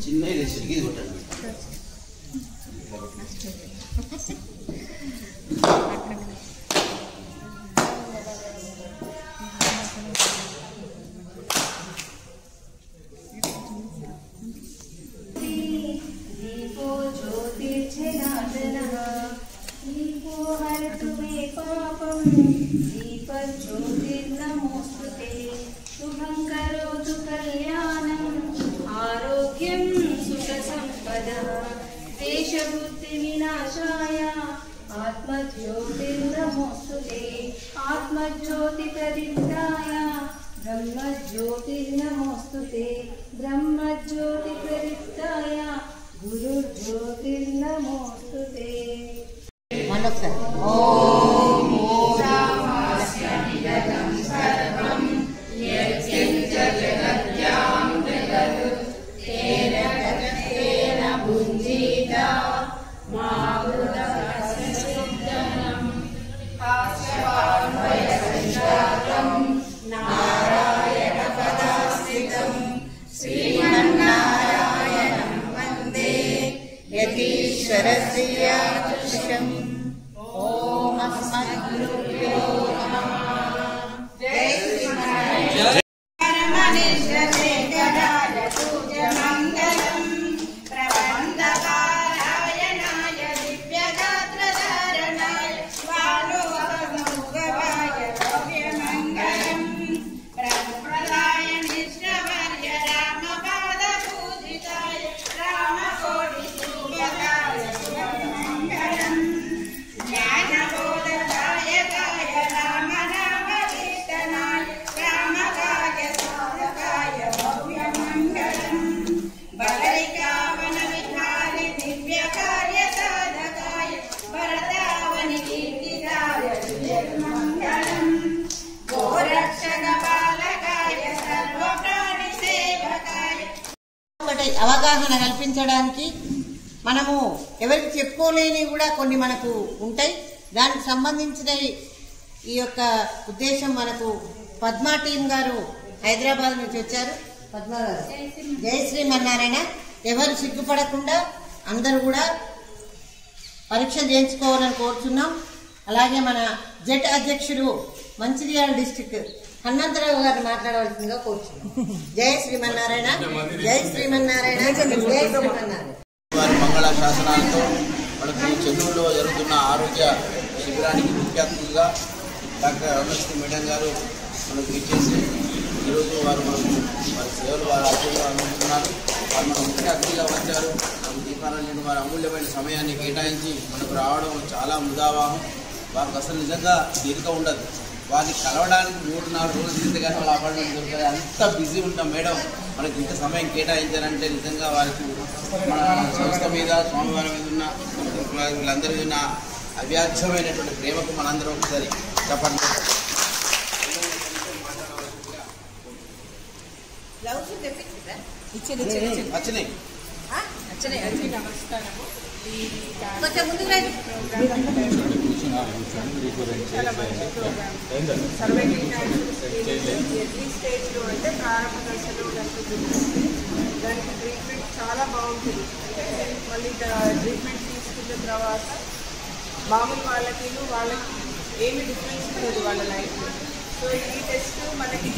చిన్న రెసిపీ కొట్టండి. आत्मज्योतिर्नमोस्तुते आत्मज्योतिप्रदीप्ताय ब्रह्मज्योतिर्नमोस्तुते ब्रह्मज्योतिप्रदीप्ताय गुरुज्योतिर्नमोस्तुते। అవగాహన కల్పించడానికి మనము ఎవరికి చెప్పుకోలేని కూడా కొన్ని మనకు ఉంటాయి. దానికి సంబంధించిన ఈ యొక్క ఉద్దేశం మనకు పద్మా టీం గారు హైదరాబాద్ నుంచి వచ్చారు. పద్మా గారు జై శ్రీమన్నారాయణ. ఎవరు సిగ్గుపడకుండా అందరూ కూడా పరీక్ష చేయించుకోవాలని కోరుతున్నాం. అలాగే మన జెట్ అధ్యక్షుడు మంచిర్యాల డిస్టిక్ హనుమంతరావు గారు మాట్లాడవలసిందిగా కోరుతున్నాం. జై శ్రీమన్నారాయణ, జై శ్రీమన్నారాయణ, జై శ్రీమన్నారాయణ. వారి మంగళ శాసనాలతో మనకు చెన్నూరులో జరుగుతున్న ఆరోగ్య శిబిరానికి ముఖ్య అతిథిగా డాక్టర్ రమేశ్వరి మేడం గారు మనకు ఇచ్చేసి ఈరోజు వారి సేవలు వారి ఆరోగ్యంలో అందిస్తున్నారు. వారు మన ముఖ్య అతిథిగా వచ్చారు. దీపారాయణ వారి అమూల్యమైన సమయాన్ని కేటాయించి మనకు రావడం చాలా ముదావాహం. వారికి అసలు నిజంగా తీరిక ఉండదు. వారిని కలవడానికి 3-4 రోజులు తిరిగితే కానీ వాళ్ళ అపాయింట్మెంట్ దొరుకుతుంది. అంత బిజీ ఉంటాం మేడం. మనకి ఇంత సమయం కేటాయించారంటే నిజంగా వారికి మన సంస్థ మీద, స్వామివారి మీద ఉన్న వీళ్ళందరి ఉన్న అవ్యాధ్యమైనటువంటి ప్రేమకు మనందరం ఒకసారి చెప్పండి. వచ్చినాయి. కొంచెం ముందుకు రండి. చాలా మంచి ప్రోగ్రామ్. సర్వైకల్ క్యాన్సర్ ఎర్లీ స్టేజ్లో అంటే ప్రారంభ దశలో దానికి ట్రీట్మెంట్ చాలా బాగుంటుంది. అంటే మళ్ళీ ట్రీట్మెంట్ తీసుకున్న తర్వాత మామూలు వాళ్ళకి ఏమి డిఫరెన్స్ ఉండదు వాళ్ళ లైఫ్లో. సో ఈ టెస్ట్ మనకి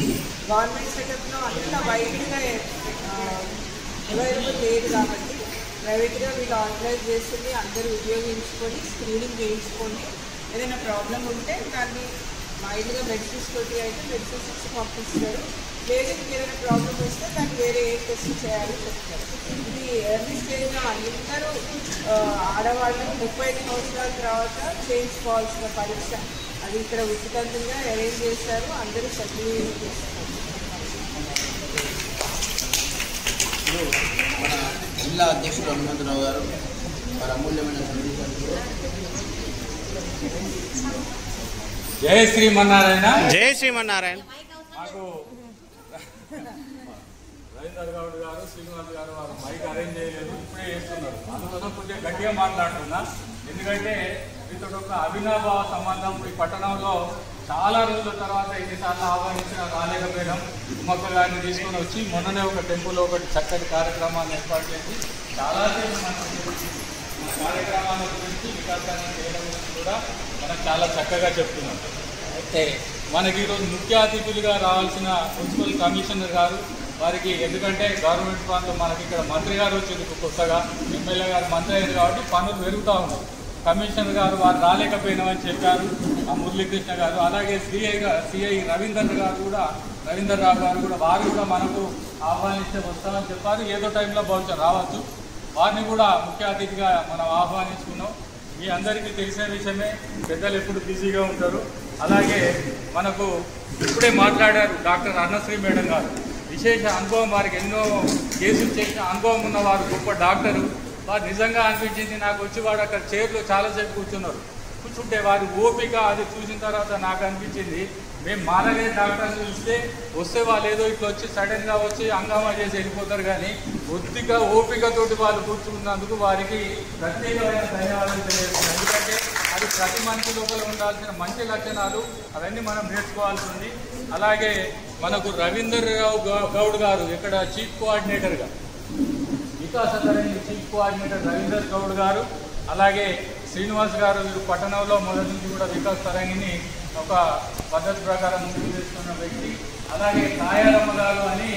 గవర్నమెంట్ సెటప్లో అంత వైడ్గా అవైలబుల్ లేదు కాబట్టి ప్రైవేట్గా వీళ్ళు ఆర్గనైజ్ చేస్తుంది. అందరూ ఉపయోగించుకొని స్క్రీనింగ్ చేయించుకొని ఏదైనా ప్రాబ్లం ఉంటే దాన్ని మైల్డ్గా మెడిసిన్స్ తోటి అయితే మెడిసిన్స్ ఇచ్చి పంపిస్తారు. లేదు ఏదైనా ప్రాబ్లం వస్తే దాన్ని వేరే ఏ టెస్ట్ చేయాలో చెప్తారు. ఇది ఎర్లీ స్టేజ్లో అందరూ ఆడవాళ్ళు 35 సంవత్సరాల తర్వాత చేయించుకోవాల్సిన పరీక్ష. అది ఇక్కడ ఉచితంగా అరేంజ్ చేస్తారు. అందరూ సద్వినియోగం చేస్తారు. మన జిల్లా అధ్యక్షుడు హనుమంతరావు గారు వారి అమూల్యమైన సందేశాలు. జై శ్రీమన్నారాయణ, జై శ్రీమన్నారాయణ. మాకు రవీందర్ గౌడ్ గారు, శ్రీనివాస్ గారు వారు మైక్ అరేంజ్ చేయలేదు, ఇప్పుడే చేస్తున్నారు. అందుకోసం కొంచెం గట్టిగా మాట్లాడుతున్నా. ఎందుకంటే మీతో ఒక అవినాభావ సంబంధం ఈ పట్టణంలో చాలా రోజుల తర్వాత ఎన్నిసార్లు ఆహ్వానించినా రాలేకపోయినాం. ఉమ్మక్క గారిని తీసుకొని వచ్చి మొన్ననే ఒక టెంపుల్ ఒకటి చక్కటి కార్యక్రమాన్ని ఏర్పాటు చేసి చాలాసేపు మన కార్యక్రమాల గురించి వికాసాన్ని చేయడం గురించి కూడా మనం చాలా చక్కగా చెప్తున్నాం. అయితే మనకి ఈరోజు ముఖ్య అతిథులుగా రావాల్సిన మున్సిపల్ కమిషనర్ గారు వారికి, ఎందుకంటే గవర్నమెంట్ ప్రాంతం మనకి ఇక్కడ మంత్రి గారు వచ్చింది కొత్తగా, ఎమ్మెల్యే గారు మంత్రి అయ్యారు కాబట్టి పనులు పెరుగుతూ ఉన్నాయి. కమిషనర్ గారు వారు రాలేకపోయినామని చెప్పారు ఆ మురళీకృష్ణ గారు. అలాగే సిఐ రవీందర్ రావు గారు కూడా వారు కూడా మనకు ఆహ్వానిస్తే వస్తామని చెప్పారు. ఏదో టైంలో బహుశా రావచ్చు. వారిని కూడా ముఖ్య అతిథిగా మనం ఆహ్వానించుకున్నాం. మీ అందరికీ తెలిసిన విషయమే, పెద్దలు ఎప్పుడు బిజీగా ఉంటారు. అలాగే మనకు ఇప్పుడే మాట్లాడారు డాక్టర్ అన్నశ్రీ మేడం గారు. విశేష అనుభవం, వారికి ఎన్నో కేసులు చేసిన అనుభవం ఉన్నవారు, గొప్ప డాక్టరు. వారు నిజంగా అనిపించింది నాకు వచ్చి, వాడు అక్కడ చైర్లో చాలాసేపు కూర్చుంటే వారి ఓపిక అది చూసిన తర్వాత నాకు అనిపించింది, మేము మానలే డాక్టర్లు వస్తే వాళ్ళు ఏదో ఇట్లా వచ్చి సడన్గా వచ్చి హంగామా చేసి వెళ్ళిపోతారు. కానీ కొద్దిగా ఓపికతోటి వాళ్ళు కూర్చున్నందుకు వారికి ప్రత్యేకమైన ధన్యవాదాలు తెలియజేస్తున్నాను. ఎందుకంటే అది ప్రతి మనిషి లోపల ఉండాల్సిన మంచి లక్షణాలు, అవన్నీ మనం నేర్చుకోవాల్సి ఉంది. అలాగే మనకు రవీందర్ గౌడ్ గారు ఇక్కడ చీఫ్ కోఆర్డినేటర్గా, వికాస తరంగి చీఫ్ కోఆర్డినేటర్ రవీందర్ గౌడ్ గారు, అలాగే శ్రీనివాస్ గారు, వీరు పట్టణంలో మొదటి నుంచి కూడా వికాస్ తరంగిని ఒక పద్ధతి ప్రకారం ముందుకు తీసుకున్న వ్యక్తి. అలాగే కాయారమ్మ గారు అని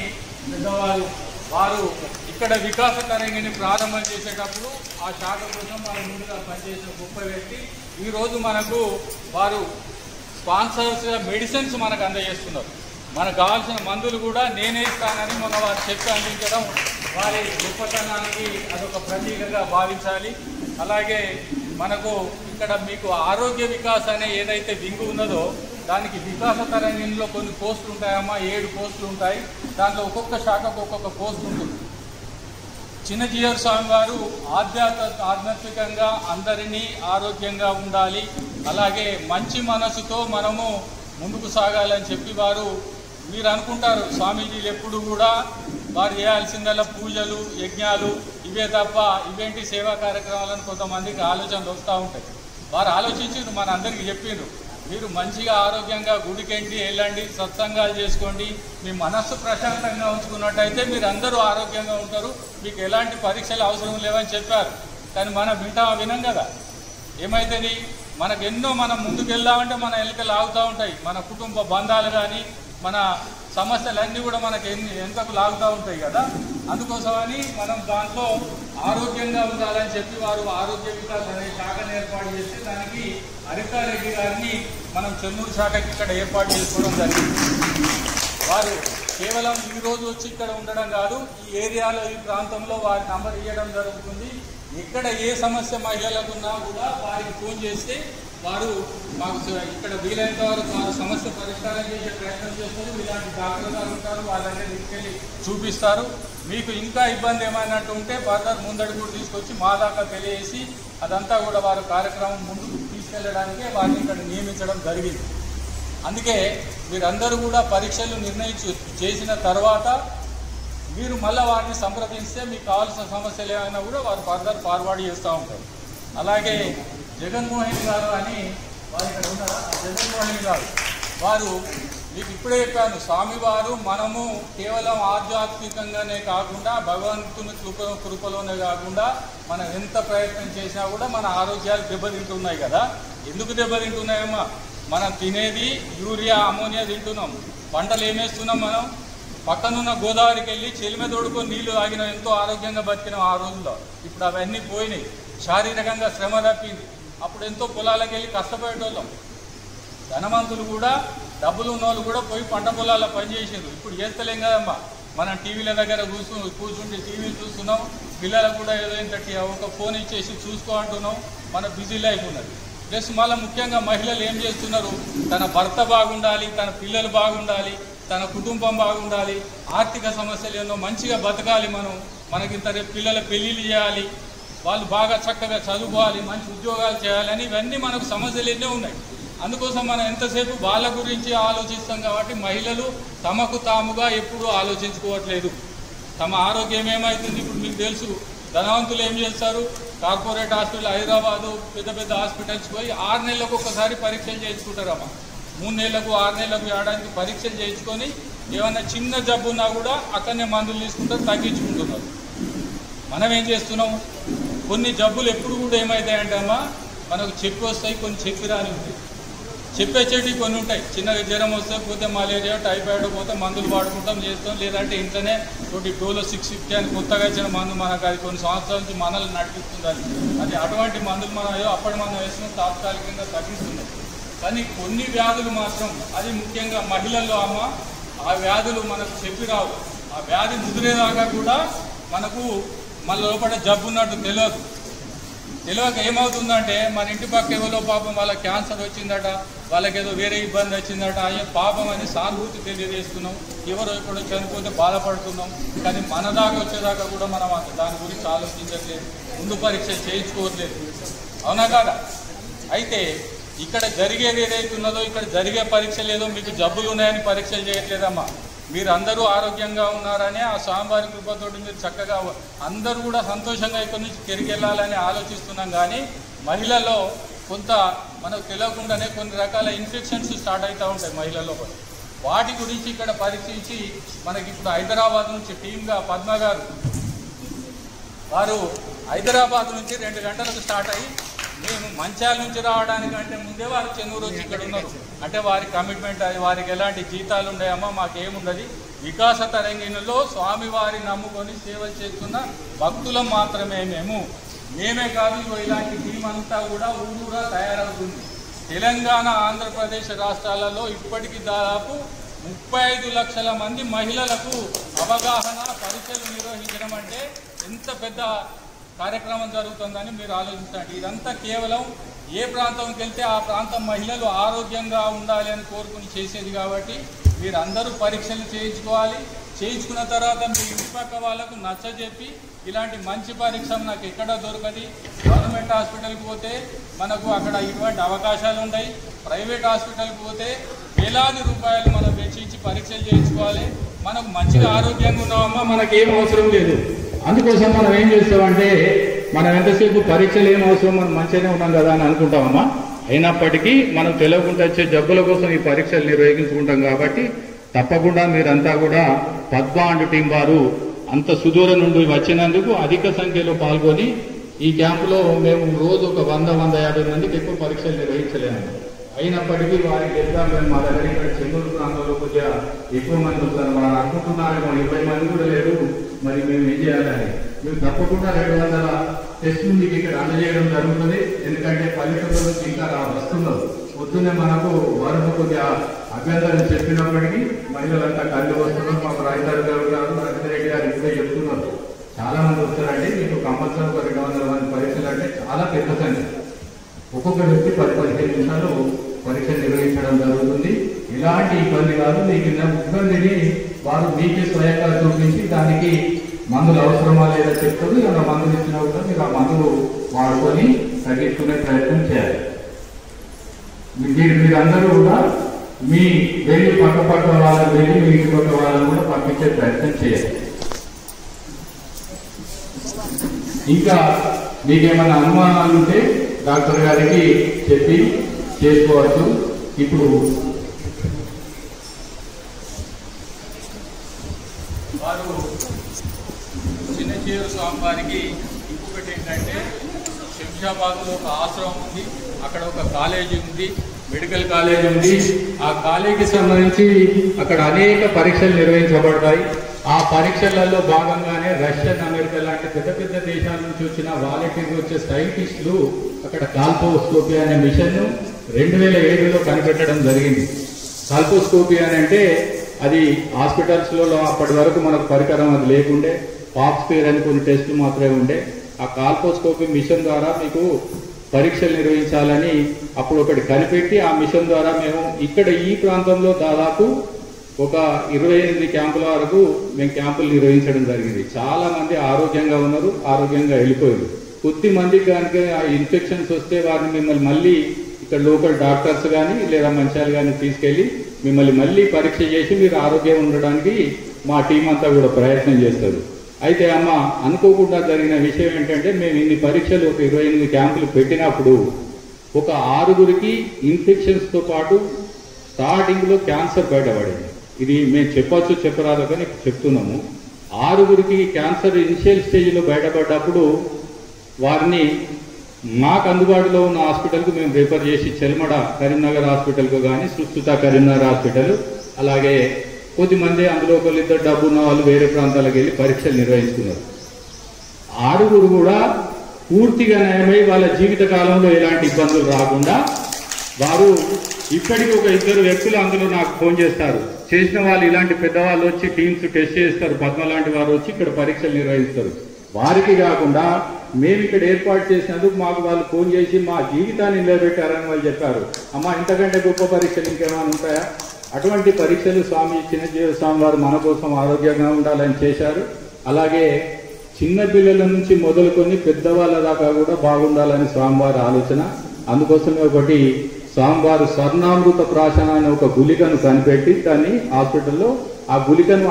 పెద్దవారు, వారు ఇక్కడ వికాస తరంగిని ప్రారంభం చేసేటప్పుడు ఆ శాఖ కోసం వారు ముందుగా పనిచేసిన గొప్ప వ్యక్తి. ఈరోజు మనకు వారు స్పాన్సర్స్ మెడిసిన్స్ మనకు అందజేస్తున్నారు. మనకు కావాల్సిన మందులు కూడా నేనే ఇస్తానని మన వారు చెప్పి అందించడం వారి గొప్పతనానికి అదొక ప్రతీకగా భావించాలి. అలాగే మనకు ఇక్కడ మీకు ఆరోగ్య వికాస్ అనే ఏదైతే వింగ్ ఉన్నదో దానికి వికాస తరంగిణిలో కొన్ని పోస్టులు ఉంటాయమ్మా, 7 పోస్టులు ఉంటాయి. దాంట్లో ఒక్కొక్క శాఖకు ఒక్కొక్క పోస్ట్ ఉంటుంది. చిన్నజీయర్ స్వామి వారు ఆధ్యాత్మికంగా అందరినీ ఆరోగ్యంగా ఉండాలి, అలాగే మంచి మనసుతో మనము ముందుకు సాగాలని చెప్పి వారు, మీరు అనుకుంటారు స్వామీజీలు ఎప్పుడు కూడా వారు చేయాల్సిందల్లా పూజలు యజ్ఞాలు ఇవే తప్ప ఇవేంటి సేవా కార్యక్రమాలను కొంతమందికి ఆలోచనలు వస్తూ ఉంటాయి. వారు ఆలోచించి మన అందరికీ చెప్పిండ్రు, మీరు మంచిగా ఆరోగ్యంగా గుడికెండి వెళ్ళండి, సత్సంగాలు చేసుకోండి, మీ మనస్సు ప్రశాంతంగా ఉంచుకున్నట్టయితే మీరు అందరూ ఆరోగ్యంగా ఉంటారు, మీకు ఎలాంటి పరీక్షలు అవసరం లేవని చెప్పారు. కానీ మనం వినం కదా, ఏమైతుంది మనకు ఎన్నో మనం ముందుకు వెళ్దామంటే మన ఎలుకలు ఆగుతూ ఉంటాయి. మన కుటుంబ బంధాలు కానీ మన సమస్యలన్నీ కూడా మనకి ఎంతకు లాగుతూ ఉంటాయి కదా. అందుకోసమని మనం దాంట్లో ఆరోగ్యంగా ఉండాలని చెప్పి వారు ఆరోగ్య వికాస్ అనే శాఖను ఏర్పాటు చేసి దానికి హరితారెడ్డి గారిని మనం చెన్నూరు శాఖకి ఇక్కడ ఏర్పాటు చేసుకోవడం జరిగింది. వారు కేవలం ఈరోజు వచ్చి ఇక్కడ ఉండడం కాదు, ఈ ఏరియాలో ఈ ప్రాంతంలో వారి నంబర్ ఇవ్వడం జరుగుతుంది. ఎక్కడ ఏ సమస్య మహిళలకు ఉన్నా కూడా వారికి ఫోన్ చేస్తే వారు మాకు ఇక్కడ వీలైనంత వరకు వారు సమస్య పరిష్కారం చేసే ప్రయత్నం చేస్తారు. ఇలాంటి డాక్టర్ గారు ఉంటారు, వాళ్ళ దగ్గర తీసుకెళ్ళి చూపిస్తారు. మీకు ఇంకా ఇబ్బంది ఏమైనట్టు ఉంటే ఫర్దర్ ముందడుగు కూడా తీసుకొచ్చి మా దాకా తెలియజేసి అదంతా కూడా వారు కార్యక్రమం ముందుకు తీసుకెళ్ళడానికే వారిని ఇక్కడ నియమించడం జరిగింది. అందుకే మీరందరూ కూడా పరీక్షలు చేసిన తర్వాత మీరు మళ్ళీ వారిని సంప్రదిస్తే మీకు కావాల్సిన సమస్యలు ఏమైనా కూడా వారు ఫర్దర్ ఫార్వర్డ్ చేస్తూ ఉంటారు. అలాగే జగన్మోహన్ గారు అని వారు ఇక్కడ ఉన్నారా, జగన్మోహన్ గారు వారు మీకు ఇప్పుడే చెప్పాను, స్వామివారు మనము కేవలం ఆధ్యాత్మికంగానే కాకుండా భగవంతుని కృపలోనే కాకుండా మనం ఎంత ప్రయత్నం చేసినా కూడా మన ఆరోగ్యాలు దెబ్బతింటున్నాయి కదా. ఎందుకు దెబ్బతింటున్నాయమ్మా, మనం తినేది యూరియా అమోనియా తింటున్నాం, పంటలు ఏమేస్తున్నాం, మనం పక్కనున్న గోదావరికి వెళ్ళి చెలిమె తోడుకొని నీళ్లు తాగినాం, ఎంతో ఆరోగ్యంగా బతికినాం ఆ రోజుల్లో. ఇప్పుడు అవన్నీ పోయినాయి, శారీరకంగా శ్రమ తప్పింది. అప్పుడు ఎంతో పొలాలకు వెళ్ళి కష్టపడేటోళ్ళం. ధనవంతులు కూడా డబ్బులు ఉన్న వాళ్ళు కూడా పోయి పంట పొలాల్లో పనిచేసారు. ఇప్పుడు చేస్తలేం కదమ్మా, మనం టీవీల దగ్గర కూర్చుంటే టీవీలు చూస్తున్నాం, పిల్లలకు కూడా ఏదో ఇంతటి ఒక ఫోన్ ఇచ్చేసి చూసుకో అంటున్నాం, మన బిజీ లైఫ్ ఉన్నది. ప్లస్ మళ్ళీ ముఖ్యంగా మహిళలు ఏం చేస్తున్నారు, తన భర్త బాగుండాలి, తన పిల్లలు బాగుండాలి, తన కుటుంబం బాగుండాలి, ఆర్థిక సమస్యలు ఎన్నో మంచిగా బతకాలి, మనకింత రేపు పిల్లల పెళ్ళిళ్ళు చేయాలి, వాళ్ళు బాగా చక్కగా చదువుకోవాలి, మంచి ఉద్యోగాలు చేయాలని ఇవన్నీ మనకు సమస్యలు ఎన్నో ఉన్నాయి. అందుకోసం మనం ఎంతసేపు వాళ్ళ గురించి ఆలోచిస్తాం కాబట్టి మహిళలు తమకు తాముగా ఎప్పుడూ ఆలోచించుకోవట్లేదు. తమ ఆరోగ్యం ఏమవుతుంది, ఇప్పుడు మీకు తెలుసు ధనవంతులు ఏం చేస్తారు, కార్పొరేట్ హాస్పిటల్ హైదరాబాదు పెద్ద పెద్ద హాస్పిటల్స్ పోయి 6 నెలలకు ఒక్కసారి పరీక్షలు చేయించుకుంటారమ్మా. 3 నెలలకు 6 నెలలకు ఏడాదికి పరీక్షలు చేయించుకొని ఏమన్నా చిన్న జబ్బు ఉన్నా కూడా అక్కడనే మందులు తీసుకుంటారు, తగ్గించుకుంటున్నారు. మనం ఏం చేస్తున్నాం, కొన్ని జబ్బులు ఎప్పుడు కూడా ఏమవుతాయంటే అమ్మా మనకు చెప్పి వస్తాయి, కొన్ని చెప్పి రాని ఉంటాయి. చెప్పేసేటివి కొన్ని ఉంటాయి, చిన్నగా జ్వరం వస్తే పోతే మలేరియా టైఫాయిడ్ పోతే మందులు వాడుకుంటాం చేస్తాం, లేదంటే ఇంట్లోనే ఒకటి డోలో 650 అని కొత్తగా ఇచ్చిన మందు మనకు అది కొన్ని సంవత్సరాల నుంచి మనల్ని నడిపిస్తుంది. అది అటువంటి మందులు మనం అప్పటి మనం వేసిన తాత్కాలికంగా తగ్గిస్తున్నాం. కానీ కొన్ని వ్యాధులు మాత్రం, అది ముఖ్యంగా మహిళల్లో అమ్మ, ఆ వ్యాధులు మనకు చెప్పి రావు. ఆ వ్యాధి ముదిరేదాకా కూడా మనకు మన లోపల జబ్బు ఉన్నట్టు తెలియక ఏమవుతుందంటే మన ఇంటి పక్క ఎవరో పాపం వాళ్ళకి క్యాన్సర్ వచ్చిందట, వాళ్ళకేదో వేరే ఇబ్బంది వచ్చిందట, అయ్యో పాపం అని సానుభూతి తెలియజేస్తున్నాం, ఎవరో ఎక్కడో చనిపోతే బాధపడుతున్నాం. కానీ మన దాకా వచ్చేదాకా కూడా మనం దాని గురించి ఆలోచించట్లేదు, ముందు పరీక్ష చేయించుకోవట్లేదు. అవునా కాదా? అయితే ఇక్కడ జరిగేది ఏదైతే ఉన్నదో, ఇక్కడ జరిగే పరీక్షలు ఏదో మీకు జబ్బులు ఉన్నాయని పరీక్షలు చేయట్లేదమ్మా. మీరు అందరూ ఆరోగ్యంగా ఉన్నారని ఆ స్వామివారి కృపతో మీరు చక్కగా అందరూ కూడా సంతోషంగా ఇక్కడి నుంచి తిరిగి వెళ్ళాలని ఆలోచిస్తున్నాం. కానీ మహిళల్లో కొంత మనకు తెలియకుండానే కొన్ని రకాల ఇన్ఫెక్షన్స్ స్టార్ట్ అవుతూ ఉంటాయి మహిళల్లో. వాటి గురించి ఇక్కడ పరీక్షించి మనకి ఇప్పుడు హైదరాబాద్ నుంచి టీమ్గా పద్మ గారు వారు హైదరాబాద్ నుంచి 2 గంటలకు స్టార్ట్ అయ్యి మేము మంచాల నుంచి రావడానికంటే ముందే వారు చెన్నూరు వచ్చి ఇక్కడ ఉన్నారు. అంటే వారి కమిట్మెంట్, అది వారికి ఎలాంటి జీతాలు ఉన్నాయమ్మా మాకేముండదు. వికాస తరంగిణిలో స్వామివారి నమ్ముకొని సేవలు చేస్తున్న భక్తులం మాత్రమే మేమే కాదు, ఇలాంటి టీం అంతా కూడా ఊరూరా తయారవుతుంది. తెలంగాణ ఆంధ్రప్రదేశ్ రాష్ట్రాలలో ఇప్పటికీ దాదాపు 35 లక్షల మంది మహిళలకు అవగాహన పరీక్షలు నిర్వహించడం అంటే ఎంత పెద్ద కార్యక్రమం జరుగుతుందని మీరు ఆలోచించండి. ఇదంతా కేవలం ఏ ప్రాంతంకి వెళ్తే ఆ ప్రాంతం మహిళలు ఆరోగ్యంగా ఉండాలి అని కోరుకుని చేసేది. కాబట్టి మీరు అందరూ పరీక్షలు చేయించుకోవాలి. చేయించుకున్న తర్వాత మీ ఇంటి పక్క వాళ్ళకు నచ్చజెప్పి ఇలాంటి మంచి పరీక్ష నాకు ఎక్కడ దొరకది, గవర్నమెంట్ హాస్పిటల్కి పోతే మనకు అక్కడ ఇటువంటి అవకాశాలు ఉన్నాయి, ప్రైవేట్ హాస్పిటల్కి పోతే వేలాది రూపాయలు మనం వెచ్చించి పరీక్షలు చేయించుకోవాలి. మనకు మంచిగా ఆరోగ్యంగా ఉన్నామమ్మా, మనకేం అవసరం లేదు. అందుకోసం మనం ఏం చేస్తామంటే మనం ఎంతసేపు పరీక్షలు ఏం అవసరం, మనం మంచిగానే ఉన్నాం కదా అని అనుకుంటామమ్మా. అయినప్పటికీ మనం తెలియకుండా వచ్చే జబ్బుల కోసం ఈ పరీక్షలు నిర్వహించుకుంటాం. కాబట్టి తప్పకుండా మీరంతా కూడా పద్మ అండ్ టీం వారు అంత సుదూరం నుండి వచ్చినందుకు అధిక సంఖ్యలో పాల్గొని ఈ క్యాంపులో మేము రోజు ఒక 100-150 మందికి ఎక్కువ పరీక్షలు నిర్వహించలేము. అయినప్పటికీ వారికి ఎగ్జామ్ మా దగ్గర ఇక్కడ చెన్నూరు ప్రాంతంలో కొద్దిగా ఎక్కువ మంది వస్తారు. వాళ్ళు అనుకుంటున్నారేమో 20 మంది కూడా లేరు, మరి మేము ఏం చేయాలని. మేము తప్పకుండా 200 టెస్టులు మీకు ఇక్కడ అందజేయడం జరుగుతుంది. ఎందుకంటే పల్లెటూరు నుంచి ఇంకా వస్తున్నారు. పొద్దున్నే మనకు వరకు కొద్దిగా అభ్యంతరం చెప్పినప్పటికీ మహిళలంతా కళ్ళు వస్తున్నారు. మాకు రాజధాని గారు రవిరెడ్డి గారు ఇప్పుడే చెప్తున్నారు, చాలా మంది వస్తారండి, మీకు కంపల్సరీ ఒక 200 మంది పరీక్షలు అంటే చాలా పెద్ద సంఖ్య. ఒక్కొక్క వ్యక్తి 10-15 నిమిషాలు పరీక్ష నిర్వహించడం జరుగుతుంది. ఇలాంటి ఇబ్బంది కాదు. మీకు ఇబ్బందిని వారు మీకే స్వయంగా చూపించి దానికి మందులు అవసరమా లేదా చెప్తారు. ఇలా మందులు ఇచ్చినా కూడా మీరు ఆ మందులు వాడుకొని తగ్గించుకునే ప్రయత్నం చేయాలి. మీరందరూ కూడా మీ వెళ్ళి పక్క వాళ్ళని వెళ్ళి మీ ఇంటి పక్క వాళ్ళని కూడా పంపించే ప్రయత్నం చేయాలి. ఇంకా మీకేమైనా అనుమానాలు ఉంటే డాక్టర్ గారికి చెప్పి చేసుకోవచ్చు. ఇప్పుడు వారు చిన్నచేరు స్వామివారికి ఇంకొకటి ఏంటంటే శంషాబాద్లో ఒక ఆశ్రమం ఉంది, అక్కడ ఒక కాలేజీ ఉంది, మెడికల్ కాలేజ్ ఉంది. ఆ కాలేజీకి సంబంధించి అక్కడ అనేక పరీక్షలు నిర్వహించబడతాయి. ఆ పరీక్షలలో భాగంగానే రష్యన్, అమెరికా లాంటి పెద్ద పెద్ద దేశాల నుంచి వచ్చిన వాలంటీర్లు వచ్చే సైంటిస్టులు అక్కడ కాల్పోస్కోపీ అనే మిషన్ను 2007లో కనిపెట్టడం జరిగింది. కాల్పోస్కోపీ అని అంటే అది హాస్పిటల్స్లో అప్పటి వరకు మనకు పరికరం అది లేకుండే, పాప్స్పేర్ అని కొన్ని టెస్టులు మాత్రమే ఉండే. ఆ కాల్పోస్కోపీ మిషన్ ద్వారా మీకు పరీక్షలు నిర్వహించాలని అప్పుడు ఒకటి కనిపెట్టి ఆ మిషన్ ద్వారా మేము ఇక్కడ ఈ ప్రాంతంలో దాదాపు ఒక 28 క్యాంపుల వరకు మేము క్యాంపులు నిర్వహించడం జరిగింది. చాలా మంది ఆరోగ్యంగా ఉన్నారు, ఆరోగ్యంగా వెళ్ళిపోయారు. కొద్ది మందికి కనుక ఆ ఇన్ఫెక్షన్స్ వస్తే వారిని మిమ్మల్ని మళ్ళీ ఇక్కడ లోకల్ డాక్టర్స్ కానీ లేదా మంచాలు కానీ తీసుకెళ్లి మిమ్మల్ని మళ్ళీ పరీక్ష చేసి మీరు ఆరోగ్యం ఉండడానికి మా టీం అంతా కూడా ప్రయత్నం చేస్తారు. అయితే అమ్మ, అనుకోకుండా జరిగిన విషయం ఏంటంటే మేము ఇన్ని పరీక్షలు ఒక 28 క్యాంపులు పెట్టినప్పుడు ఒక 6గురికి ఇన్ఫెక్షన్స్తో పాటు స్టార్టింగ్లో క్యాన్సర్ బయటపడింది. ఇది మేము చెప్పొచ్చు చెప్పరాదు కానీ చెప్తున్నాము. 6గురికి క్యాన్సర్ ఇనిషియల్ స్టేజ్లో బయటపడ్డప్పుడు వారిని మాకు అందుబాటులో ఉన్న హాస్పిటల్కు మేము రిఫర్ చేసి చెల్మడ కరీంనగర్ హాస్పిటల్కు కానీ సుస్తుత కరీంనగర్ హాస్పిటల్, అలాగే కొద్దిమంది అందులో ఒకళ్ళిద్దరు డబ్బు ఉన్న వాళ్ళు వేరే ప్రాంతాలకు వెళ్ళి పరీక్షలు నిర్వహించుకున్నారు. 6గురు కూడా పూర్తిగా నయమై వాళ్ళ జీవిత కాలంలో ఎలాంటి ఇబ్బందులు రాకుండా వారు ఇప్పటికీ ఒక 2 వ్యక్తులు అందులో నాకు ఫోన్ చేస్తారు. చేసిన వాళ్ళు ఇలాంటి పెద్దవాళ్ళు వచ్చి టీమ్స్ టెస్ట్ చేస్తారు, పద్మ లాంటి వారు వచ్చి ఇక్కడ పరీక్షలు నిర్వహిస్తారు. వారికి కాకుండా మేము ఇక్కడ ఏర్పాటు చేసినందుకు మాకు వాళ్ళు ఫోన్ చేసి మా జీవితాన్ని నిలబెట్టారని వాళ్ళు చెప్పారు. అమ్మ ఇంతకంటే గొప్ప పరీక్షలు ఇంకేమైనా ఉంటాయా? అటువంటి పరీక్షలు స్వామి చిన్నజీవ స్వామి వారు మన కోసం ఆరోగ్యంగా ఉండాలని చేశారు. అలాగే చిన్న పిల్లల నుంచి మొదలుకొని పెద్దవాళ్ళ దాకా కూడా బాగుండాలని స్వామివారి ఆలోచన. అందుకోసమే ఒకటి స్వామివారు స్వర్ణామృత ప్రాశన అనే ఒక గుళికను కనిపెట్టి దాన్ని హాస్పిటల్లో ఆ గుళికను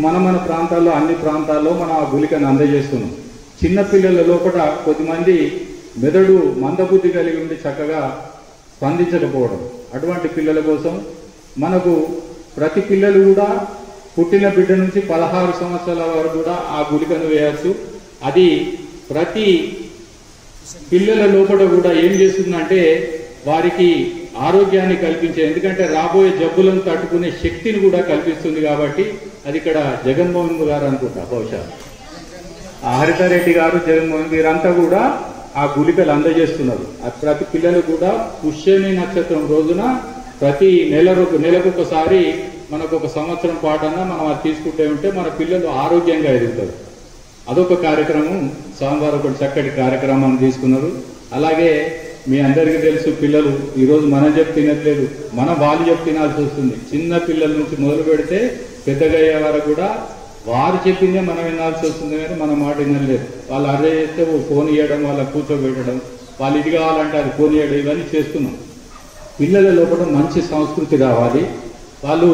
మన ప్రాంతాల్లో అన్ని ప్రాంతాల్లో మనం ఆ గుళికను అందజేస్తున్నాం. చిన్నపిల్లల లోపల కొద్దిమంది మెదడు మందబుద్ధి కలిగి ఉండి చక్కగా స్పందించకపోవడం, అటువంటి పిల్లల కోసం మనకు ప్రతి పిల్లలు కూడా పుట్టిన బిడ్డ నుంచి 16 సంవత్సరాల వరకు కూడా ఆ గుళికను వేయచ్చు. అది ప్రతి పిల్లల లోపల కూడా ఏం చేస్తుందంటే వారికి ఆరోగ్యాన్ని కల్పించే, ఎందుకంటే రాబోయే జబ్బులను తట్టుకునే శక్తిని కూడా కల్పిస్తుంది. కాబట్టి అది ఇక్కడ జగన్మోహన్ గారు అనుకుంటా, బహుశా హరితారెడ్డి గారు, జగన్మోహన్ వీరంతా కూడా ఆ గుళికలు అందజేస్తున్నారు. ప్రతి పిల్లలు కూడా పుష్యమి నక్షత్రం రోజున ప్రతి నెలకొకసారి మనకు ఒక సంవత్సరం పాటన్నా మనం అది తీసుకుంటే ఉంటే మన పిల్లలు ఆరోగ్యంగా ఎదుగుతారు. అదొక కార్యక్రమం. సోమవారం ఒకటి చక్కటి కార్యక్రమాన్ని తీసుకున్నారు. అలాగే మీ అందరికీ తెలుసు, పిల్లలు ఈరోజు మనం చెప్పి తినట్లేదు, వాళ్ళు చెప్పి తినాల్సి వస్తుంది. చిన్న పిల్లల నుంచి మొదలు పెడితే పెద్దగా అయ్యే వరకు కూడా వారు చెప్పిందే మనం వినాల్సి వస్తుంది, కానీ మన మాట వినలేదు. వాళ్ళు అర్రే చేస్తే ఫోన్ ఇవ్వడం, వాళ్ళకి కూర్చోబెట్టడం, వాళ్ళు ఇది కావాలంటే అది ఫోన్ ఇవ్వడం, ఇవన్నీ చేస్తున్నాం. పిల్లల లోపల మంచి సంస్కృతి రావాలి. వాళ్ళు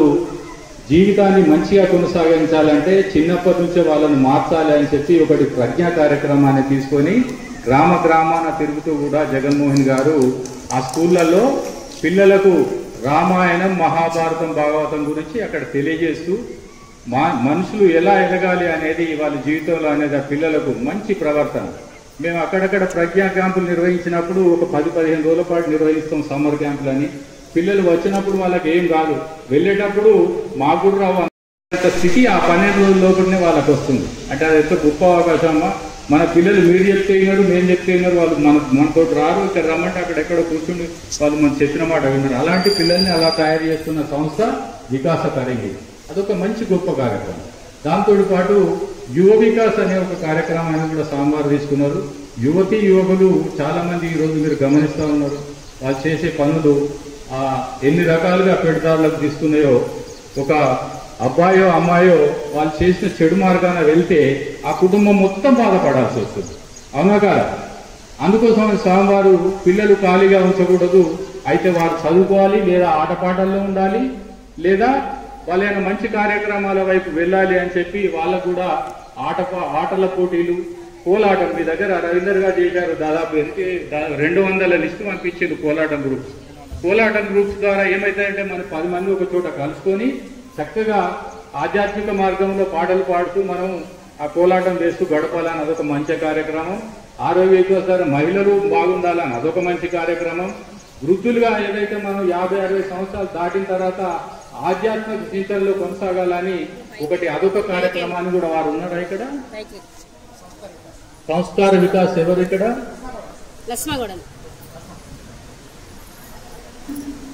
జీవితాన్ని మంచిగా కొనసాగించాలంటే చిన్నప్పటి నుంచే వాళ్ళని మార్చాలి అని చెప్పి ఒకటి ప్రజ్ఞా కార్యక్రమాన్ని తీసుకొని గ్రామాన తిరుగుతూ కూడా జగన్మోహన్ గారు ఆ స్కూళ్ళల్లో పిల్లలకు రామాయణం, మహాభారతం, భాగవతం గురించి అక్కడ తెలియజేస్తూ మనుషులు ఎలా ఎదగాలి అనేది వాళ్ళ జీవితంలో అనేది ఆ పిల్లలకు మంచి ప్రవర్తన. మేము అక్కడక్కడ ప్రజ్ఞా క్యాంపులు నిర్వహించినప్పుడు ఒక 10-15 రోజుల పాటు నిర్వహిస్తాం సమ్మర్ క్యాంపులని. పిల్లలు వచ్చినప్పుడు వాళ్ళకి ఏం కాదు, వెళ్ళేటప్పుడు మాకు కూడా రావు అంత స్థితి ఆ 12 రోజుల లోపలనే వాళ్ళకి వస్తుంది. అంటే అది ఎంత గొప్ప అవకాశం అమ్మా. మన పిల్లలు మీరు చెప్తే విన్నారు, మేము చెప్తే విన్నారు, వాళ్ళు మనతో రారు, ఇక్కడ రమ్మంటే అక్కడెక్కడ కూర్చుని వాళ్ళు మనం చెప్పిన మాట విన్నారు. అలాంటి పిల్లల్ని అలా తయారు చేస్తున్న సంస్థ వికాస తరంగి. అదొక మంచి గొప్ప కార్యక్రమం. దాంతో పాటు యువ వికాస్ అనే ఒక కార్యక్రమాన్ని కూడా సోమవారం తీసుకున్నారు. యువతీ యువకులు చాలా మంది ఈరోజు మీరు గమనిస్తూ ఉన్నారు. వాళ్ళు చేసే పనులు ఎన్ని రకాలుగా పెడతారులకు తీసుకున్నాయో, ఒక అబ్బాయో అమ్మాయో వాళ్ళు చేసిన చెడు మార్గాన వెళ్తే ఆ కుటుంబం మొత్తం బాధపడాల్సి వస్తుంది. అవునా కాదా? అందుకోసం స్వామివారు పిల్లలు ఖాళీగా ఉంచకూడదు, అయితే వారు చదువుకోవాలి, లేదా ఆటపాటల్లో ఉండాలి, లేదా వాళ్ళైనా మంచి కార్యక్రమాల వైపు వెళ్ళాలి అని చెప్పి వాళ్ళకు కూడా ఆటల పోటీలు, కోలాటం మీ దగ్గర రవీందర్ గారు చేశారు. దాదాపు 200 లిస్టు పంపించారు కోలాటం గ్రూప్స్. కోలాటం గ్రూప్స్ ద్వారా ఏమవుతాయంటే మనం 10 మంది ఒక చోట కలుసుకొని చక్కగా ఆధ్యాత్మిక మార్గంలో పాటలు పాడుతూ మనం ఆ కోలాటం వేస్తూ గడపాలని అదొక మంచి కార్యక్రమం. ఆరోగ్యకోసారి మహిళలు బాగుండాలని అదొక మంచి కార్యక్రమం. వృద్ధులుగా ఏదైతే మనం 50-60 సంవత్సరాలు దాటిన తర్వాత ఆధ్యాత్మిక చింతనలో కొనసాగాలని ఒకటి అదొక కార్యక్రమాన్ని కూడా వారు ఉన్నారా ఇక్కడ. సంస్కార వికాస్ ఎవరు ఇక్కడ?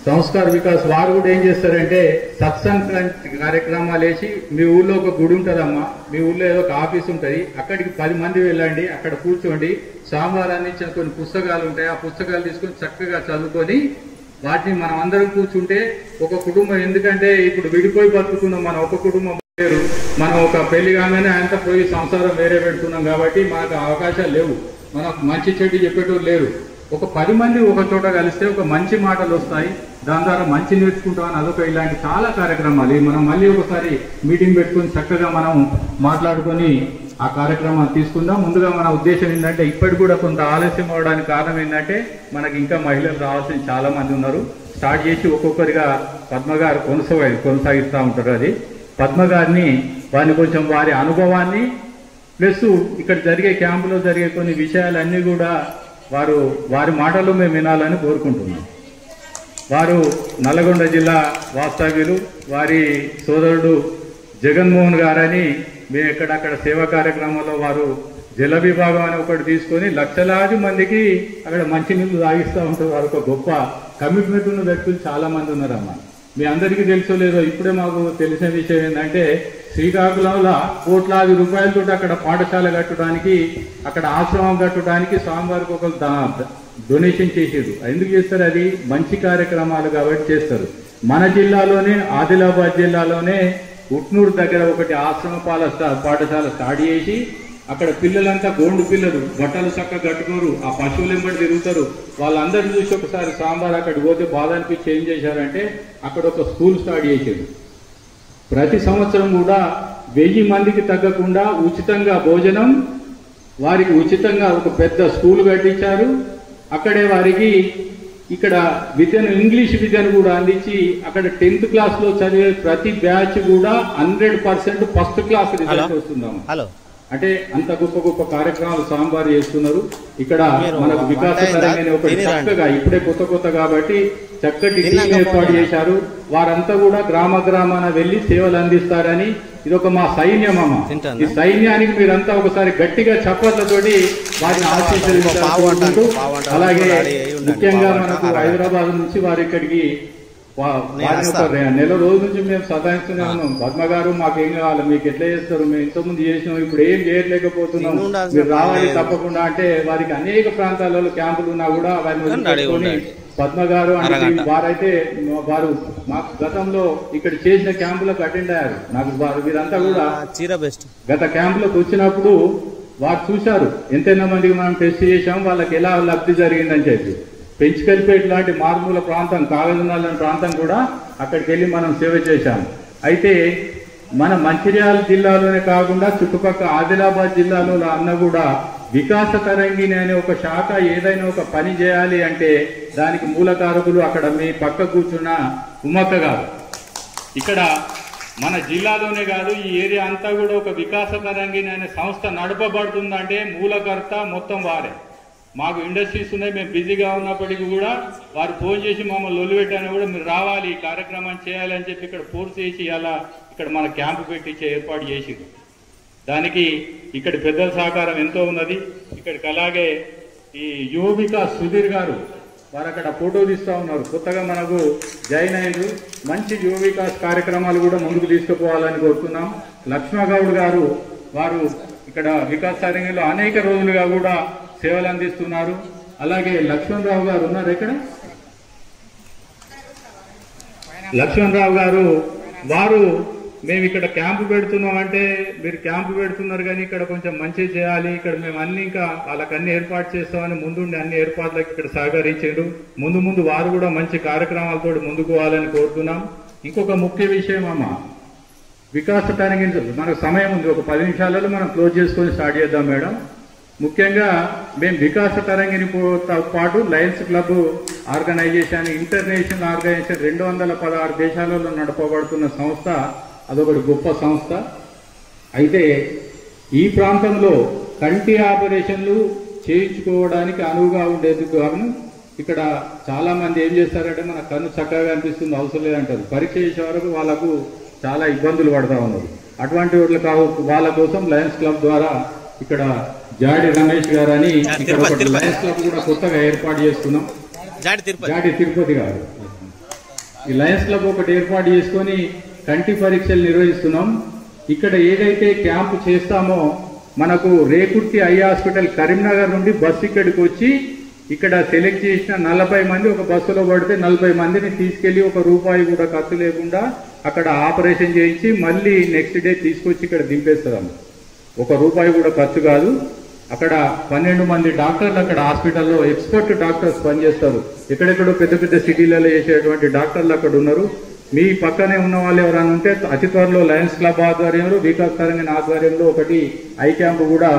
సంస్కార వికాస్ వారు కూడా ఏం చేస్తారంటే సత్సంక్రాంతి కార్యక్రమాలు వేసి, మీ ఊళ్ళో ఒక గుడి ఉంటుందమ్మా, మీ ఊళ్ళో ఏదో ఒక ఆఫీస్ ఉంటుంది, అక్కడికి 10 మంది వెళ్ళండి, అక్కడ కూర్చోండి, సోమవారాన్ని ఇచ్చిన కొన్ని పుస్తకాలు ఉంటాయి, ఆ పుస్తకాలు తీసుకొని చక్కగా చదువుకొని వాటిని మనం అందరం కూర్చుంటే ఒక కుటుంబం, ఎందుకంటే ఇప్పుడు విడిపోయి బతుకుతున్నాం, మనం ఒక కుటుంబం వేరు, మనం ఒక పెళ్లి కాగానే అంతా పోయి సంసారం వేరే పెడుతున్నాం కాబట్టి మనకు అవకాశాలు లేవు, మనకు మంచి చెడు చెప్పేటోళ్ళు లేరు. ఒక 10 మంది ఒక చోట కలిస్తే ఒక మంచి మాటలు వస్తాయి, దాని ద్వారా మంచి నేర్చుకుంటామని అదొక ఇలాంటి చాలా కార్యక్రమాలు. మనం మళ్ళీ ఒకసారి మీటింగ్ పెట్టుకుని చక్కగా మనం మాట్లాడుకొని ఆ కార్యక్రమాలు తీసుకుందాం. ముందుగా మన ఉద్దేశం ఏంటంటే, ఇప్పటికి కూడా కొంత ఆలస్యం అవడానికి కారణం ఏంటంటే మనకి ఇంకా మహిళలు రావాల్సిన చాలా మంది ఉన్నారు. స్టార్ట్ చేసి ఒక్కొక్కరిగా పద్మగారు కొనసాగిస్తూ ఉంటారు. అది పద్మగారిని వారిని కొంచెం వారి అనుభవాన్ని ప్లస్ ఇక్కడ జరిగే క్యాంపులో జరిగే కొన్ని విషయాలన్నీ కూడా వారి మాటలు మేము వినాలని కోరుకుంటున్నాం. వారు నల్గొండ జిల్లా వాస్తవ్యులు. వారి సోదరుడు జగన్మోహన్ గారని మేము ఎక్కడక్కడ సేవా కార్యక్రమాల్లో వారు జల విభాగం అని ఒకటి తీసుకొని లక్షలాది మందికి అక్కడ మంచినీళ్ళు తాగిస్తూ ఉంటారు. వారు ఒక గొప్ప కమిట్మెంట్ ఉన్న వ్యక్తులు చాలా మంది ఉన్నారమ్మా. మీ అందరికీ తెలుసో లేదో ఇప్పుడే మాకు తెలిసిన విషయం ఏంటంటే శ్రీకాకుళంలో కోట్లాది రూపాయలతో అక్కడ పాఠశాల కట్టడానికి, అక్కడ ఆశ్రమం కట్టడానికి స్వామివారికి ఒక డొనేషన్ చేసేది. ఎందుకు చేస్తారు? అది మంచి కార్యక్రమాలు కాబట్టి చేస్తారు. మన జిల్లాలోనే ఆదిలాబాద్ జిల్లాలోనే ఉట్నూరు దగ్గర ఒకటి ఆశ్రమ పాఠశాల స్టార్ట్ చేసి అక్కడ పిల్లలంతా గోండు పిల్లలు బట్టలు చక్కగా కట్టుకోరు, ఆ పశువులు వెంబడి తిరుగుతారు. వాళ్ళందరినీ చూసి ఒకసారి సాంబార్ అక్కడికి పోతే బాధ అనిపించి ఏం చేశారంటే అక్కడ ఒక స్కూల్ స్టార్ట్ చేశారు. ప్రతి సంవత్సరం కూడా 1000 మందికి తగ్గకుండా ఉచితంగా భోజనం, వారికి ఉచితంగా ఒక పెద్ద స్కూల్ కట్టించారు. అక్కడే వారికి ఇక్కడ విద్యను ఇంగ్లీష్ విద్యను కూడా అందించి అక్కడ 10th క్లాస్లో చదివే ప్రతి బ్యాచ్ కూడా 100% ఫస్ట్ క్లాస్ రిజల్ట్ వస్తున్నాము. అంటే అంత గొప్ప గొప్ప కార్యక్రమాలు సాంబార్ చేస్తున్నారు. ఇక్కడ మనకు వికాస తరంగిణి ఒకటి చక్కగా ఇప్పుడే కొత్త కాబట్టి చక్కటి టీం ఏర్పాటు చేశారు. వారంతా కూడా గ్రామాన వెళ్లి సేవలు అందిస్తారని ఇది ఒక మా సైన్యం అమ్మ. ఈ సైన్యానికి మీరంతా ఒకసారి గట్టిగా చప్పట్లతోటి వారిని ఆశీర్వదించారు. అలాగే ముఖ్యంగా మనకు హైదరాబాద్ నుంచి వారు ఇక్కడికి నెల రోజుల నుంచి మేము సతాయిస్తూనే ఉన్నాం. పద్మగారు మాకేం కావాలి, మీకు ఎట్లా చేస్తారు, మేము ఇంతకుముందు చేసినాం, ఇప్పుడు ఏం చేయలేకపోతున్నాం, మీరు రావాలి తప్పకుండా అంటే వారికి అనేక ప్రాంతాలలో క్యాంపులు ఉన్నా కూడా వారిని పద్మగారు అంటే వారైతే మాకు గతంలో ఇక్కడ చేసిన క్యాంపులకు అటెండ్ అయ్యారు. నాకు వీరంతా కూడా గత క్యాంపులకు వచ్చినప్పుడు వారు చూశారు ఎంతెన్నో మందికి మనం టెస్ట్ చేశాం, వాళ్ళకి ఎలా లబ్ధి జరిగిందని చెప్పి. పెంచుకల్పేట లాంటి మారుమూల ప్రాంతం, కాగజనాల ప్రాంతం కూడా అక్కడికి వెళ్ళి మనం సేవ చేశాం. అయితే మన మంచిర్యాల జిల్లాలోనే కాకుండా చుట్టుపక్కల ఆదిలాబాద్ జిల్లాలో అన్న కూడా వికాస తరంగిణి అనే ఒక శాఖ ఏదైనా ఒక పని చేయాలి అంటే దానికి మూలకారకులు అక్కడ మీ పక్క కూర్చున్న ఉమ్మక్క గారు. ఇక్కడ మన జిల్లాలోనే కాదు ఈ ఏరియా అంతా కూడా ఒక వికాస తరంగిణి అనే సంస్థ నడపబడుతుందంటే మూలకర్త మొత్తం వారే. మాకు ఇండస్ట్రీస్ ఉన్నాయి, మేము బిజీగా ఉన్నప్పటికీ కూడా వారు ఫోన్ చేసి మమ్మల్ని లొల్లిపెట్టాను కూడా మీరు రావాలి ఈ కార్యక్రమం చేయాలని చెప్పి ఇక్కడ ఫోర్స్ చేసి అలా ఇక్కడ మన క్యాంపు పెట్టించే ఏర్పాటు చేసింది. దానికి ఇక్కడ పెద్దల సహకారం ఎంతో ఉన్నది. ఇక్కడికి అలాగే ఈ యువ వికాస్ సుధీర్ గారు వారు అక్కడ ఫోటో తీస్తూ ఉన్నారు. కొత్తగా మనకు జాయిన్ అయ్యారు. మంచి యువ వికాస్ కార్యక్రమాలు కూడా ముందుకు తీసుకుపోవాలని కోరుతున్నాం. లక్ష్మగౌడ్ గారు వారు ఇక్కడ వికాస్ తరంగిణిలో అనేక రోజులుగా కూడా సేవలు అందిస్తున్నారు. అలాగే లక్ష్మణరావు గారు ఉన్నారు. ఇక్కడ లక్ష్మణరావు గారు వారు మేము ఇక్కడ క్యాంపు పెడుతున్నామంటే మీరు క్యాంపు పెడుతున్నారు కానీ ఇక్కడ కొంచెం మంచి చేయాలి, ఇక్కడ మేము అన్ని ఇంకా వాళ్ళకి అన్ని ఏర్పాటు చేస్తామని ముందుండి అన్ని ఏర్పాట్లకు ఇక్కడ సహకరించారు. ముందు వారు కూడా మంచి కార్యక్రమాలతో ముందుకు పోవాలని కోరుతున్నాం. ఇంకొక ముఖ్య విషయం అమ్మ, వికాస తరంగిణి మనకు సమయం ఉంది, ఒక 10 నిమిషాలలో మనం క్లోజ్ చేసుకొని స్టార్ట్ చేద్దాం మేడం. ముఖ్యంగా మేము వికాస తరంగిణితో పాటు lions club organization, international organization 216 దేశాలలో నడపబడుతున్న సంస్థ, అదొకటి గొప్ప సంస్థ. అయితే ఈ ప్రాంతంలో కంటి ఆపరేషన్లు చేయించుకోవడానికి అనువుగా ఉండేందుకు కారణం ఇక్కడ చాలా మంది ఏం చేస్తారంటే మన కన్ను చక్కగా అనిపిస్తుంది అవసరం లేదంటారు. పరీక్ష చేసే వరకు వాళ్ళకు చాలా ఇబ్బందులు పడతా ఉన్నారు. అటువంటి వాళ్ళ కోసం లయన్స్ క్లబ్ ద్వారా ఇక్కడ జాడి రమేష్ గారు అని ఇక్కడ ఒకటి లయన్స్ క్లబ్ కూడా కొత్తగా ఏర్పాటు చేస్తున్నాం. జాడి తిరుపతి గారు ఈ లయన్స్ క్లబ్ ఒకటి ఏర్పాటు చేసుకొని కంటి పరీక్షలు నిర్వహిస్తున్నాం. ఇక్కడ ఏదైతే క్యాంపు చేస్తామో మనకు రేకుర్తి ఐ హాస్పిటల్ కరీంనగర్ నుండి బస్సు ఇక్కడికి వచ్చి ఇక్కడ సెలెక్ట్ చేసిన 40 మంది ఒక బస్సులో పడితే 40 మందిని తీసుకెళ్లి ₹1 కూడా ఖర్చు లేకుండా అక్కడ ఆపరేషన్ చేయించి మళ్ళీ నెక్స్ట్ డే తీసుకొచ్చి ఇక్కడ దింపేస్తాం. ₹1 కూడా ఖర్చు కాదు. అక్కడ 12 మంది డాక్టర్లు అక్కడ హాస్పిటల్లో ఎక్స్పర్ట్ డాక్టర్స్ పనిచేస్తారు. ఎక్కడెక్కడో పెద్ద పెద్ద సిటీలలో చేసేటువంటి డాక్టర్లు అక్కడ ఉన్నారు. మీ పక్కనే ఉన్న వాళ్ళు ఎవరైనా ఉంటే అతి త్వరలో లయన్స్ క్లబ్ ఆధ్వర్యంలో వికాస్ తరంగిణి ఆధ్వర్యంలో ఒకటి ఐ క్యాంపు కూడా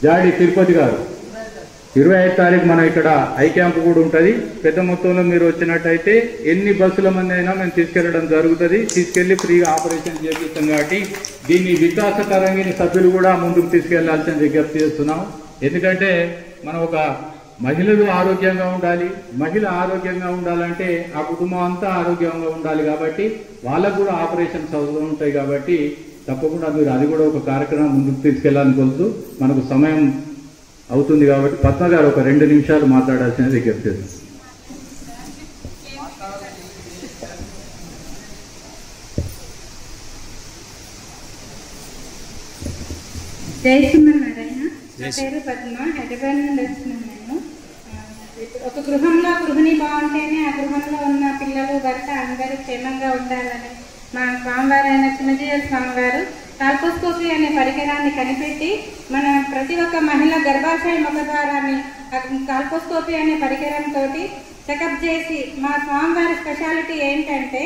జాడి తిరుపతి గారు 25 తారీఖు మనం ఇక్కడ ఐ క్యాంప్ కూడా ఉంటుంది. పెద్ద మొత్తంలో మీరు వచ్చినట్టయితే ఎన్ని బస్సుల మంది అయినా మేము తీసుకెళ్లడం జరుగుతుంది. తీసుకెళ్లి ఫ్రీగా ఆపరేషన్ చేపిస్తాం. కాబట్టి దీన్ని వికాస తరంగిణి సభ్యులు కూడా ముందుకు తీసుకెళ్లాల్సిన విజ్ఞప్తి చేస్తున్నాం. ఎందుకంటే మనం ఒక మహిళలు ఆరోగ్యంగా ఉండాలి. మహిళ ఆరోగ్యంగా ఉండాలంటే ఆ కుటుంబం అంతా ఆరోగ్యంగా ఉండాలి. కాబట్టి వాళ్ళకు కూడా ఆపరేషన్స్ అవసరం ఉంటాయి. కాబట్టి తప్పకుండా మీరు అది కూడా ఒక కార్యక్రమం ముందుకు తీసుకెళ్లాలని కోరుతూ మనకు సమయం అవుతుంది. కాబట్టి పద్మ గారు ఒక 2 నిమిషాలు మాట్లాడాల్సిన విజ్ఞప్తి చేస్తాం. జై శ్రీమన్నారాయణ. నా పేరు పద్మ. హైదరాబాద్ నుండి వచ్చినాను నేను. ఒక గృహంలో గృహిణి బాగుంటేనే ఆ గృహంలో ఉన్న పిల్లలు భర్త అందరూ క్షేమంగా ఉండాలని మా స్వామివారైన చిన్నజీవ స్వామివారు కాల్పోస్కోపీ అనే పరికరాన్ని కనిపెట్టి మన ప్రతి ఒక్క మహిళ గర్భాశయ ముఖద్వారాన్ని కాల్పోస్కోపీ అనే పరికరంతో చెకప్ చేసి, మా స్వామివారి స్పెషాలిటీ ఏంటంటే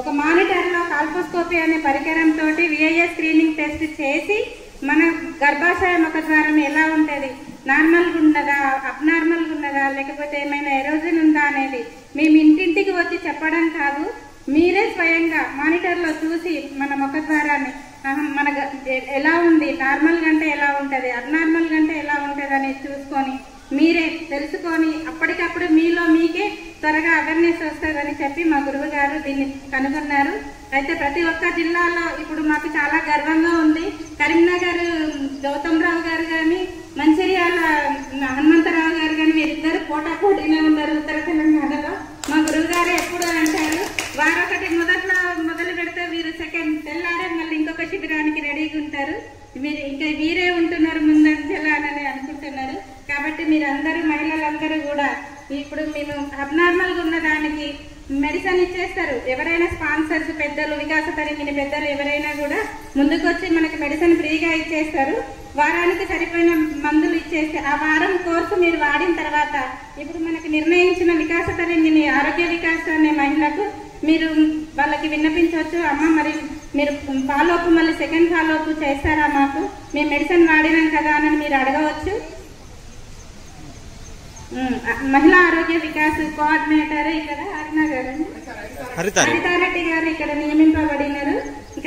ఒక మానిటర్లో కాల్పోస్కోపీ అనే పరికరంతో విఐఏ స్క్రీనింగ్ టెస్ట్ చేసి మన గర్భాశయ ముఖద్వారం ఎలా ఉంటుంది, నార్మల్గా ఉన్నదా, అబ్నార్మల్గా ఉన్నదా, లేకపోతే ఏమైనా ఎరోజన్ ఉందా అనేది మేము ఇంటింటికి వచ్చి చెప్పడం కాదు, మీరే స్వయంగా మానిటర్లో చూసి మన ముఖద్వారాన్ని మన ఎలా ఉంది, నార్మల్ కంటే ఎలా ఉంటుంది, అబ్నార్మల్ కంటే ఎలా ఉంటుంది అనేది చూసుకొని మీరే తెలుసుకొని అప్పటికప్పుడు మీలో మీకే త్వరగా అవేర్నెస్ వస్తుందని చెప్పి మా గురువు గారు దీన్ని కనుగొన్నారు. అయితే ప్రతి ఒక్క జిల్లాలో ఇప్పుడు మాకు చాలా గర్వంగా ఉంది. కరీంనగర్ గౌతమ్ రావు గారు కానీ, మంచిర్యాల హనుమంతరావు గారు కానీ వీరిద్దరు పోటాపోటీనే ఉన్నారు ఉత్తర తెలంగాణలో. మా గురువు గారు ఎప్పుడు అంటారు, వారొకటి మొదలు పెడితే వీరు సెకండ్ తెల్లారే మళ్ళీ ఇంకొక శిబిరానికి రెడీగా ఉంటారు. మీరు ఇంకా వీరే ఉంటున్నారు ముందంజలానని అనుకుంటున్నారు. కాబట్టి మీరందరూ మహిళలందరూ కూడా ఇప్పుడు మేము అబ్నార్మల్గా ఉన్న దానికి మెడిసిన్ ఇచ్చేస్తారు. ఎవరైనా స్పాన్సర్స్ పెద్దలు, వికాస తరంగిణి పెద్దలు ఎవరైనా కూడా ముందుకొచ్చి మనకి మెడిసిన్ ఫ్రీగా ఇచ్చేస్తారు. వారానికి సరిపోయిన మందులు ఇచ్చేస్తే ఆ వారం కోర్సు మీరు వాడిన తర్వాత ఇప్పుడు మనకి నిర్ణయించిన వికాస తరంగిణి ఆరోగ్య వికాస అనే మహిళకు మీరు వాళ్ళకి విన్నపించవచ్చు. అమ్మ మరి మీరు ఫాలోఅప్ మళ్ళీ సెకండ్ ఫాలోఅప్ చేస్తారా, మాకు మేము మెడిసిన్ వాడినాం కదా అని మీరు అడగవచ్చు. మహిళా ఆరోగ్య వికాస్ కోఆర్డినేటర్ ఇక్కడ హరితారెడ్డి గారు ఇక్కడ నియమింపబడినారు.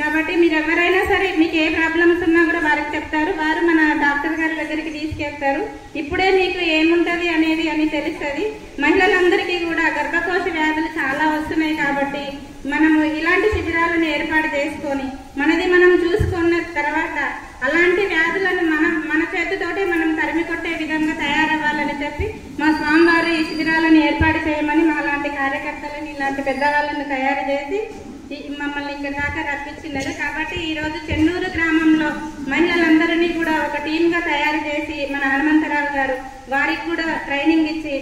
కాబట్టి మీరు ఎవరైనా సరే మీకు ఏ ప్రాబ్లమ్స్ ఉన్నా కూడా వారికి చెప్తారు. వారు మన డాక్టర్ గారి దగ్గరికి తీసుకెళ్తారు. ఇప్పుడే మీకు ఏముంటది అనేది అని తెలుస్తుంది. మహిళలందరికీ కూడా గర్భకోశ వ్యాధులు చాలా వస్తున్నాయి. కాబట్టి మనము ఇలాంటి శిబిరాలను ఏర్పాటు చేసుకొని మనది మనం చూసుకున్న తర్వాత అలాంటి వ్యాధులను మన చేతితోటే మనం తరిమి కొట్టే విధంగా తయారవ్వాలని చెప్పి మా స్వామివారు ఈ శిబిరాలను ఏర్పాటు చేయమని మా లాంటి కార్యకర్తలను ఇలాంటి పెద్దవాళ్ళను తయారు చేసి మమ్మల్ని ఇక్కడ దాకా రప్పించినారు. కాబట్టి ఈరోజు చెన్నూరు గ్రామంలో మహిళలందరినీ కూడా ఒక టీమ్గా తయారు చేసి మన హనుమంతరావు గారు వారికి కూడా ట్రైనింగ్ ఇచ్చి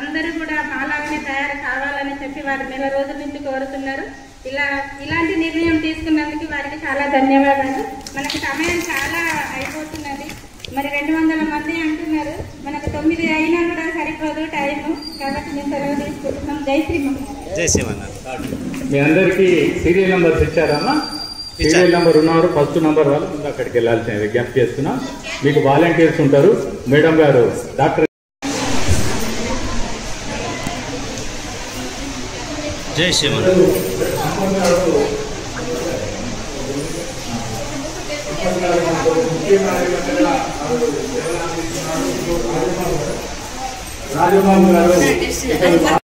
అందరూ కూడా మాలాగానే తయారు కావాలని చెప్పి వారు నెల రోజుల నుంచి కోరుతున్నారు. ఇలాంటి నిర్ణయం తీసుకున్నందుకు వారికి చాలా ధన్యవాదాలు. మనకు సమయం చాలా అయిపోతున్నది. మరి 200 మంది అంటున్నారు, మనకు 9 అయినా కూడా సరిపోదు టైము. కాబట్టి మేము సెలవు తీసుకుంటున్నాం. జై శ్రీమన్నారాయణ. జై శ్రీమన్నారాయణ. మీ అందరికీ సీరియల్ నెంబర్స్ ఇచ్చారమ్మా? సీరియల్ నెంబర్ ఉన్నవారు ఫస్ట్ నెంబర్ వాళ్ళు ముందు అక్కడికి వెళ్ళాల్సిన విజ్ఞప్తి చేస్తున్నాం. మీకు వాలంటీర్స్ ఉంటారు. మేడం గారు డాక్టర్ జై శ్రీమన్నారాయణ. రాజబాబు గారు